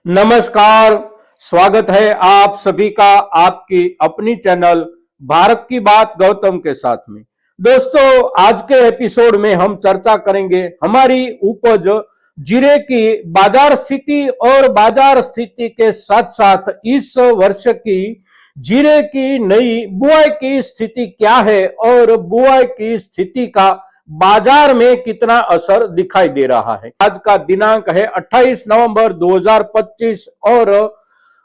नमस्कार। स्वागत है आप सभी का आपकी अपनी चैनल भारत की बात गौतम के साथ में। दोस्तों, आज के एपिसोड में हम चर्चा करेंगे हमारी उपज जीरे की बाजार स्थिति और बाजार स्थिति के साथ साथ इस वर्ष की जीरे की नई बुआई की स्थिति क्या है और बुआई की स्थिति का बाजार में कितना असर दिखाई दे रहा है। आज का दिनांक है 28 नवंबर 2025 और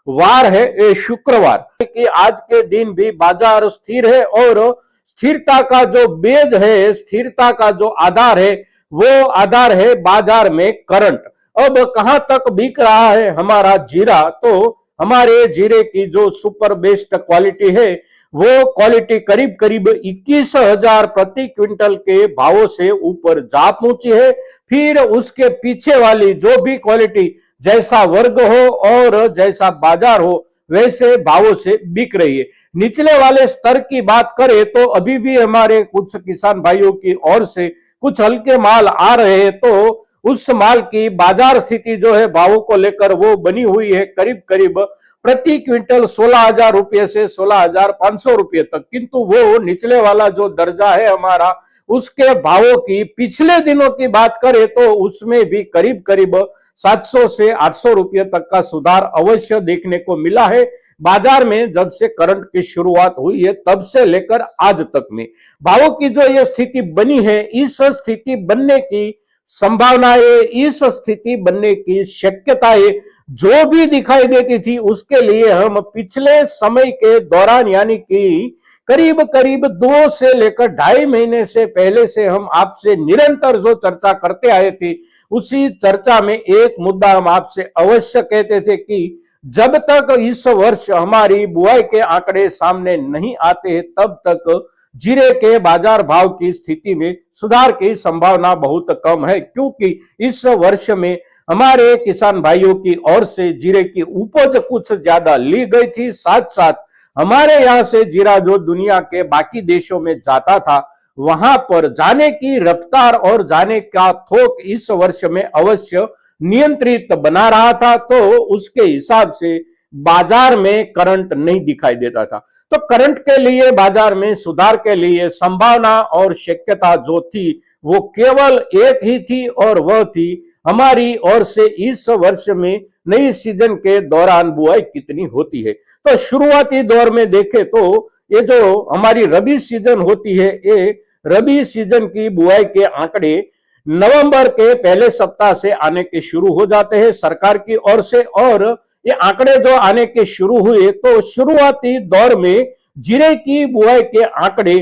वार है शुक्रवार। कि आज के दिन भी बाजार स्थिर है और स्थिरता का जो बेज है, स्थिरता का जो आधार है, वो आधार है बाजार में करंट। अब कहां तक बिक रहा है हमारा जीरा, तो हमारे जीरे की जो सुपर बेस्ट क्वालिटी है वो क्वालिटी करीब करीब 21,000 प्रति क्विंटल के भावों से ऊपर जा पहुंची है। फिर उसके पीछे वाली जो भी क्वालिटी, जैसा वर्ग हो और जैसा बाजार हो, वैसे भावों से बिक रही है। निचले वाले स्तर की बात करें तो अभी भी हमारे कुछ किसान भाइयों की ओर से कुछ हल्के माल आ रहे हैं, तो उस माल की बाजार स्थिति जो है भावों को लेकर वो बनी हुई है करीब करीब प्रति क्विंटल 16,000 रुपये से 16,500 रुपये तक। किंतु वो निचले वाला जो दर्जा है हमारा, उसके भावों की पिछले दिनों की बात करें तो उसमें भी करीब करीब 700 से 800 रुपये तक का सुधार अवश्य देखने को मिला है। बाजार में जब से करंट की शुरुआत हुई है तब से लेकर आज तक में भावों की जो ये स्थिति बनी है, इस स्थिति बनने की संभावनाएं, इस स्थिति बनने की शक्यताएं जो भी दिखाई देती थी, उसके लिए हम पिछले समय के दौरान यानी कि करीब करीब 2 से लेकर 2.5 महीने से पहले से हम आपसे निरंतर जो चर्चा करते आए थे, उसी चर्चा में एक मुद्दा हम आपसे अवश्य कहते थे कि जब तक इस वर्ष हमारी बुआई के आंकड़े सामने नहीं आते तब तक जीरे के बाजार भाव की स्थिति में सुधार की संभावना बहुत कम है, क्योंकि इस वर्ष में हमारे किसान भाइयों की ओर से जीरे की उपज कुछ ज्यादा ली गई थी। साथ साथ हमारे यहाँ से जीरा जो दुनिया के बाकी देशों में जाता था, वहां पर जाने की रफ्तार और जाने का थोक इस वर्ष में अवश्य नियंत्रित बना रहा था, तो उसके हिसाब से बाजार में करंट नहीं दिखाई देता था। तो करंट के लिए, बाजार में सुधार के लिए संभावना और शक्यता जो थी वो केवल एक ही थी, और वह थी हमारी ओर से इस वर्ष में नई सीजन के दौरान बुआई कितनी होती है। तो शुरुआती दौर में देखें तो ये जो हमारी रबी सीजन होती है, ये रबी सीजन की बुआई के आंकड़े नवंबर के पहले सप्ताह से आने के शुरू हो जाते हैं सरकार की ओर से, और ये आंकड़े जो आने के शुरू हुए तो शुरुआती दौर में जीरे की बुआई के आंकड़े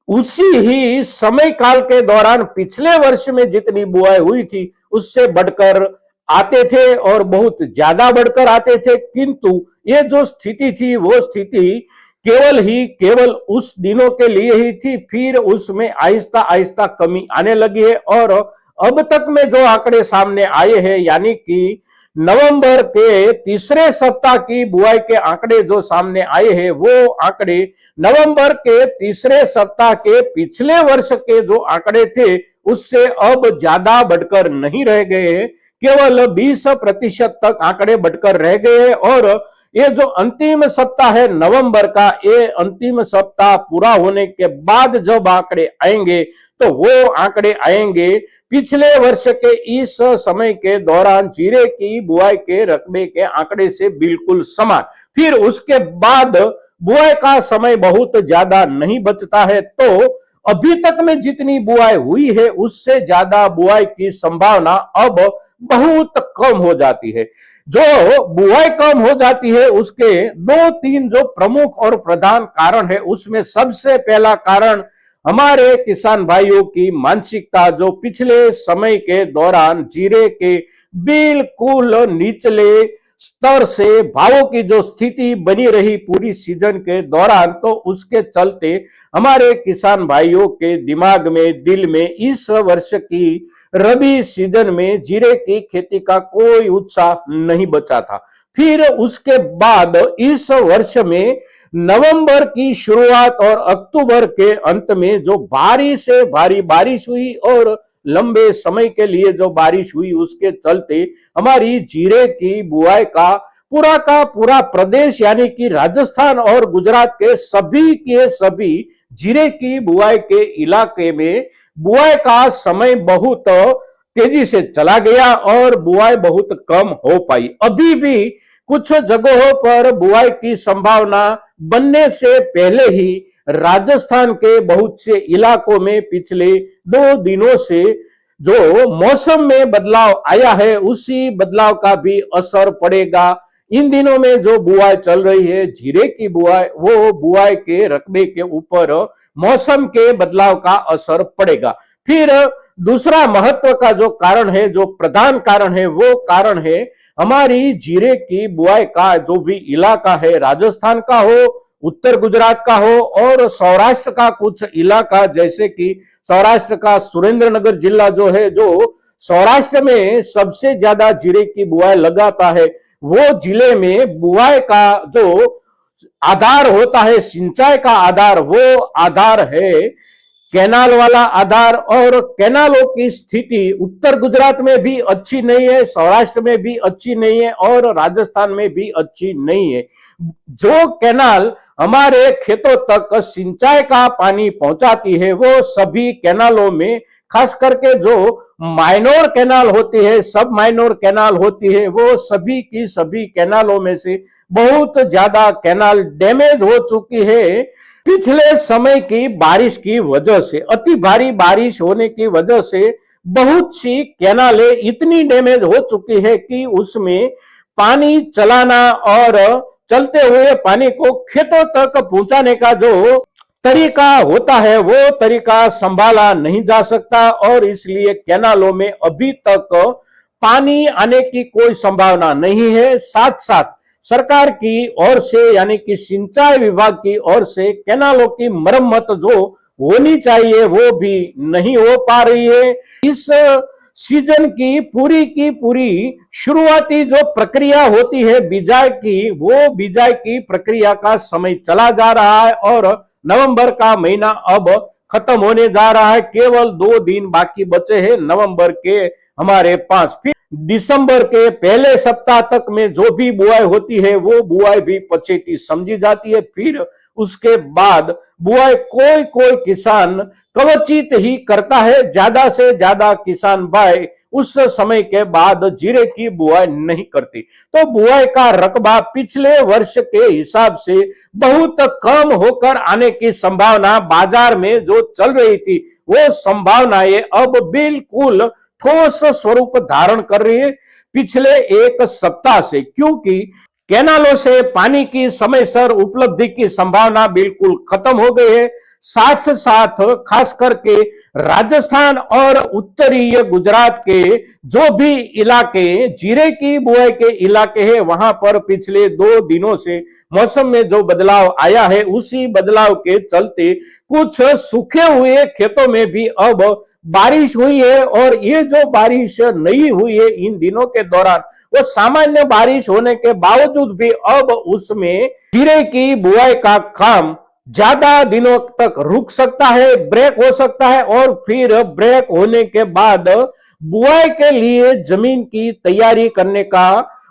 उसी ही समय काल के दौरान पिछले वर्ष में जितनी बुआई हुई थी उससे बढ़कर आते थे और बहुत ज्यादा बढ़कर आते थे। किंतु ये जो स्थिति थी वो स्थिति केवल उस दिनों के लिए ही थी, फिर उसमें आहिस्ता आहिस्ता कमी आने लगी है। और अब तक में जो आंकड़े सामने आए हैं, यानी कि नवंबर के तीसरे सप्ताह की बुआई के आंकड़े जो सामने आए हैं, वो आंकड़े नवंबर के तीसरे सप्ताह के पिछले वर्ष के जो आंकड़े थे उससे अब ज्यादा बढ़कर नहीं रह गए हैं, केवल 20% तक आंकड़े बढ़कर रह गए हैं। और ये जो अंतिम सप्ताह है नवंबर का, ये अंतिम सप्ताह पूरा होने के बाद जब आंकड़े आएंगे तो वो आंकड़े आएंगे पिछले वर्ष के इस समय के दौरान जीरे की बुआई के रकबे के आंकड़े से बिल्कुल समान। फिर उसके बाद बुआई का समय बहुत ज्यादा नहीं बचता है, तो अभी तक में जितनी बुआई हुई है उससे ज्यादा बुआई की संभावना अब बहुत कम हो जाती है। जो बुआई कम हो जाती है उसके 2-3 जो प्रमुख और प्रधान कारण है, उसमें सबसे पहला कारण हमारे किसान भाइयों की मानसिकता, जो पिछले समय के दौरान जीरे के बिल्कुल निचले स्तर से भावों की जो स्थिति बनी रही पूरी सीजन के दौरान, तो उसके चलते हमारे किसान भाइयों के दिमाग में, दिल में इस वर्ष की रबी सीजन में जीरे की खेती का कोई उत्साह नहीं बचा था। फिर उसके बाद इस वर्ष में नवंबर की शुरुआत और अक्टूबर के अंत में जो भारी से भारी बारिश हुई और लंबे समय के लिए जो बारिश हुई उसके चलते हमारी जीरे की बुआई का पूरा प्रदेश यानी कि राजस्थान और गुजरात के सभी जीरे की बुआई के इलाके में बुआई का समय बहुत तेजी से चला गया और बुआई बहुत कम हो पाई। अभी भी कुछ जगहों पर बुआई की संभावना बनने से पहले ही राजस्थान के बहुत से इलाकों में पिछले 2 दिनों से जो मौसम में बदलाव आया है उसी बदलाव का भी असर पड़ेगा। इन दिनों में जो बुआई चल रही है जीरे की बुआई, वो बुआई के रकबे के ऊपर मौसम के बदलाव का असर पड़ेगा। फिर दूसरा महत्व का जो कारण है, जो प्रधान कारण है, वो कारण है हमारी जीरे की बुआई का जो भी इलाका है, राजस्थान का हो, उत्तर गुजरात का हो और सौराष्ट्र का कुछ इलाका, जैसे कि सौराष्ट्र का सुरेंद्रनगर जिला जो है, जो सौराष्ट्र में सबसे ज्यादा जीरे की बुआई लगाता है, वो जिले में बुआई का जो आधार होता है, सिंचाई का आधार, वो आधार है कैनाल वाला आधार। और कैनालों की स्थिति उत्तर गुजरात में भी अच्छी नहीं है, सौराष्ट्र में भी अच्छी नहीं है और राजस्थान में भी अच्छी नहीं है। जो कैनाल हमारे खेतों तक सिंचाई का पानी पहुंचाती है वो सभी कैनालों में, खास करके जो माइनोर कैनाल होती है, सब माइनोर कैनाल होती है, वो सभी की सभी कैनालों में से बहुत ज्यादा कैनाल डैमेज हो चुकी है पिछले समय की बारिश की वजह से। अति भारी बारिश होने की वजह से बहुत सी कैनालें इतनी डैमेज हो चुकी है कि उसमें पानी चलाना और चलते हुए पानी को खेतों तक पहुंचाने का जो तरीका होता है वो तरीका संभाला नहीं जा सकता और इसलिए कैनालों में अभी तक पानी आने की कोई संभावना नहीं है। साथ साथ सरकार की ओर से यानी कि सिंचाई विभाग की ओर से कैनालों की मरम्मत जो होनी चाहिए वो भी नहीं हो पा रही है। इस सीजन की पूरी शुरुआती जो प्रक्रिया होती है बिजाई की, वो बिजाई की प्रक्रिया का समय चला जा रहा है और नवंबर का महीना अब खत्म होने जा रहा है। केवल 2 दिन बाकी बचे हैं नवंबर के हमारे पास। फिर दिसंबर के पहले सप्ताह तक में जो भी बुआई होती है वो बुआई भी पछेती समझी जाती है। फिर उसके बाद बुआई कोई कोई किसान कवचित ही करता है, ज्यादा से ज्यादा किसान भाई उस समय के बाद जीरे की बुआई नहीं करती। तो बुआई का रकबा पिछले वर्ष के हिसाब से बहुत कम होकर आने की संभावना बाजार में जो चल रही थी वो संभावनाएं अब बिल्कुल ठोस स्वरूप धारण कर रही है पिछले 1 सप्ताह से, क्योंकि कैनालों से पानी की समयसर उपलब्धि की संभावना बिल्कुल खत्म हो गई है। साथ साथ खास करके राजस्थान और उत्तरीय गुजरात के जो भी इलाके जीरे की बुआई के इलाके हैं वहां पर पिछले 2 दिनों से मौसम में जो बदलाव आया है उसी बदलाव के चलते कुछ सूखे हुए खेतों में भी अब बारिश हुई है। और ये जो बारिश नहीं हुई है इन दिनों के दौरान, वो सामान्य बारिश होने के बावजूद भी अब उसमें जीरे की बुआई का काम ज्यादा दिनों तक रुक सकता है, ब्रेक हो सकता है और फिर ब्रेक होने के बाद बुआई के लिए जमीन की तैयारी करने का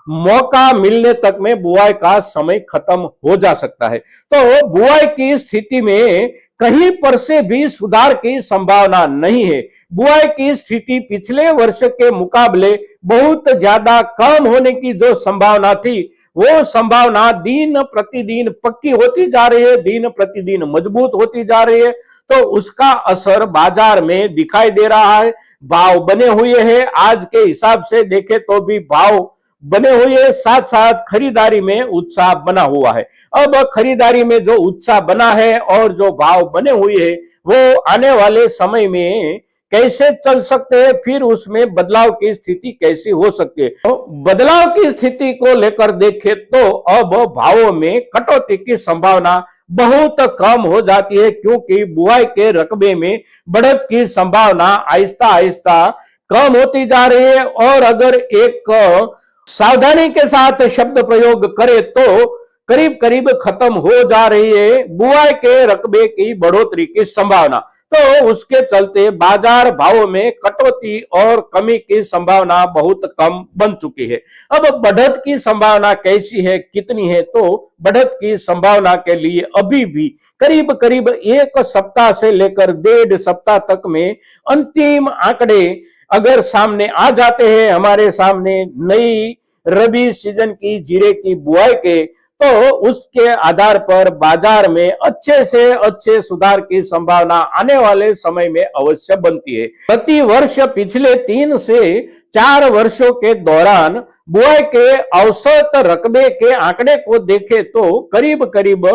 मौका मिलने तक में बुआई का समय खत्म हो जा सकता है। तो बुआई की स्थिति में कहीं पर से भी सुधार की संभावना नहीं है। बुआई की स्थिति पिछले वर्ष के मुकाबले बहुत ज्यादा कम होने की जो संभावना थी वो संभावना दिन प्रतिदिन पक्की होती जा रही है, दिन प्रतिदिन मजबूत होती जा रही है। तो उसका असर बाजार में दिखाई दे रहा है। भाव बने हुए हैं, आज के हिसाब से देखें तो भी भाव बने हुए, साथ साथ खरीदारी में उत्साह बना हुआ है। अब खरीदारी में जो उत्साह बना है और जो भाव बने हुए हैं वो आने वाले समय में कैसे चल सकते हैं, फिर उसमें बदलाव की स्थिति कैसी हो सकती है। तो बदलाव की स्थिति को लेकर देखें तो अब भावों में कटौती की संभावना बहुत कम हो जाती है, क्योंकि बुआई के रकबे में बढ़त की संभावना आहिस्ता आहिस्ता कम होती जा रही है। और अगर एक सावधानी के साथ शब्द प्रयोग करें तो करीब करीब खत्म हो जा रही है बुआई के रकबे की बढ़ोतरी की संभावना। तो उसके चलते बाजार भावों में कटौती और कमी की संभावना बहुत कम बन चुकी है। अब बढ़त की संभावना कैसी है, कितनी है, तो बढ़त की संभावना के लिए अभी भी करीब करीब एक सप्ताह से लेकर 1.5 सप्ताह तक में अंतिम आंकड़े अगर सामने आ जाते हैं, हमारे सामने नई रबी सीजन की जीरे की बुआई के, तो उसके आधार पर बाजार में अच्छे से अच्छे सुधार की संभावना आने वाले समय में अवश्य बनती है। प्रति वर्ष पिछले 3 से 4 वर्षों के दौरान बुआई के औसत रकबे के आंकड़े को देखें तो करीब करीब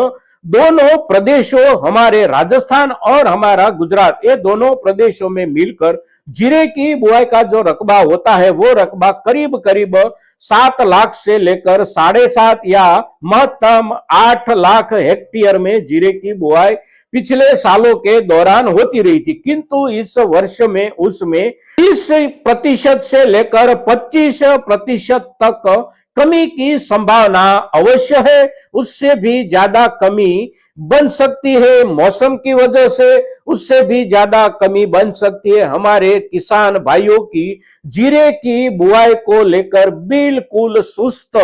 दोनों प्रदेशों, हमारे राजस्थान और हमारा गुजरात, ये दोनों प्रदेशों में मिलकर जीरे की बुआई का जो रकबा होता है वो रकबा करीब करीब 7 लाख से लेकर 7.5 या महत्तम 8 लाख हेक्टेयर में जीरे की बुआई पिछले सालों के दौरान होती रही थी। किंतु इस वर्ष में उसमें 30% से लेकर 25% तक कमी की संभावना अवश्य है। उससे भी ज्यादा कमी बन सकती है मौसम की वजह से, उससे भी ज्यादा कमी बन सकती है हमारे किसान भाइयों की जीरे की बुआई को लेकर बिल्कुल सुस्त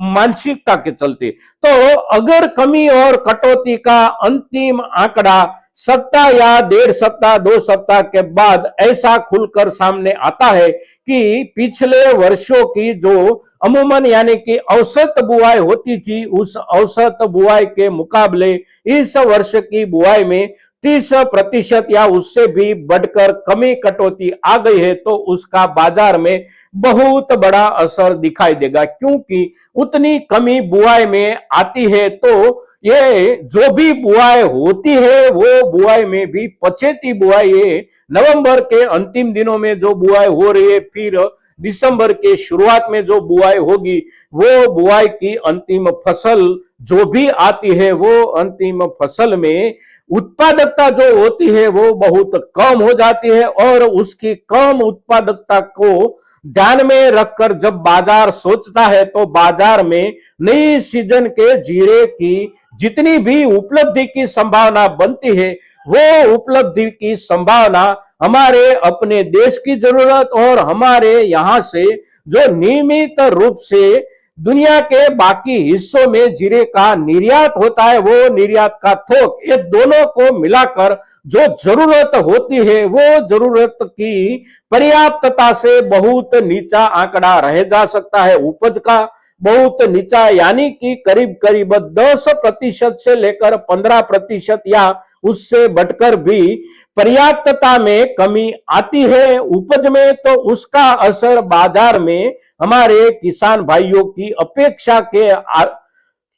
मानसिकता के चलते। तो अगर कमी और कटौती का अंतिम आंकड़ा सप्ताह या 1.5 सप्ताह 2 सप्ताह के बाद ऐसा खुलकर सामने आता है कि पिछले वर्षों की जो अमूमन यानी कि औसत बुआई होती थी, उस औसत बुआई के मुकाबले इस वर्ष की बुआई में 30% या उससे भी बढ़कर कमी कटौती आ गई है, तो उसका बाजार में बहुत बड़ा असर दिखाई देगा। क्योंकि उतनी कमी बुआई में आती है तो ये जो भी बुआई होती है वो बुआई में भी पछेती बुआई है। नवंबर के अंतिम दिनों में जो बुआई हो रही है, फिर दिसंबर के शुरुआत में जो बुआई होगी, वो बुआई की अंतिम फसल जो भी आती है, वो अंतिम फसल में उत्पादकता जो होती है वो बहुत कम हो जाती है। और उसकी कम उत्पादकता को ध्यान में रखकर जब बाजार सोचता है तो बाजार में नई सीजन के जीरे की जितनी भी उपलब्धि की संभावना बनती है, वो उपलब्धि की संभावना हमारे अपने देश की जरूरत और हमारे यहां से जो नियमित रूप से दुनिया के बाकी हिस्सों में जीरे का निर्यात होता है, वो निर्यात का थोक, ये दोनों को मिलाकर जो जरूरत होती है वो जरूरत की पर्याप्तता से बहुत नीचा आंकड़ा रह जा सकता है। उपज का बहुत नीचा यानी कि करीब करीब 10% से लेकर 15% या उससे बढ़कर भी पर्याप्तता में कमी आती है उपज में, तो उसका असर बाजार में हमारे किसान भाइयों की अपेक्षा के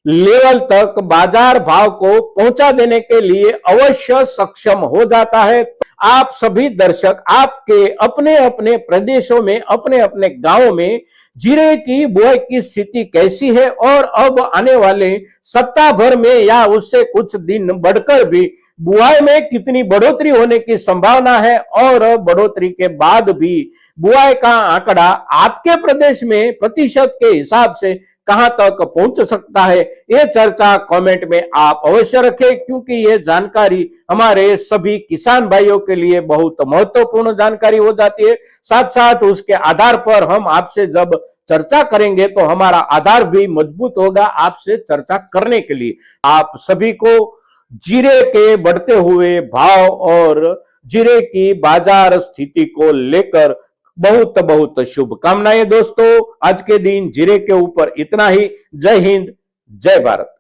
लेवल तक बाजार भाव को पहुंचा देने के लिए अवश्य सक्षम हो जाता है। आप सभी दर्शक आपके अपने अपने प्रदेशों में, अपने अपने गांवों में जीरे की बुआई की स्थिति कैसी है और अब आने वाले सप्ताह भर में या उससे कुछ दिन बढ़कर भी बुआई में कितनी बढ़ोतरी होने की संभावना है और बढ़ोतरी के बाद भी बुआई का आंकड़ा आपके प्रदेश में प्रतिशत के हिसाब से कहां तक पहुंच सकता है, ये चर्चा कमेंट में आप अवश्य रखें। क्योंकि ये जानकारी हमारे सभी किसान भाइयों के लिए बहुत महत्वपूर्ण जानकारी हो जाती है। साथ साथ उसके आधार पर हम आपसे जब चर्चा करेंगे तो हमारा आधार भी मजबूत होगा आपसे चर्चा करने के लिए। आप सभी को जीरे के बढ़ते हुए भाव और जीरे की बाजार स्थिति को लेकर बहुत बहुत शुभकामनाएं। दोस्तों, आज के दिन जीरे के ऊपर इतना ही। जय हिंद, जय भारत।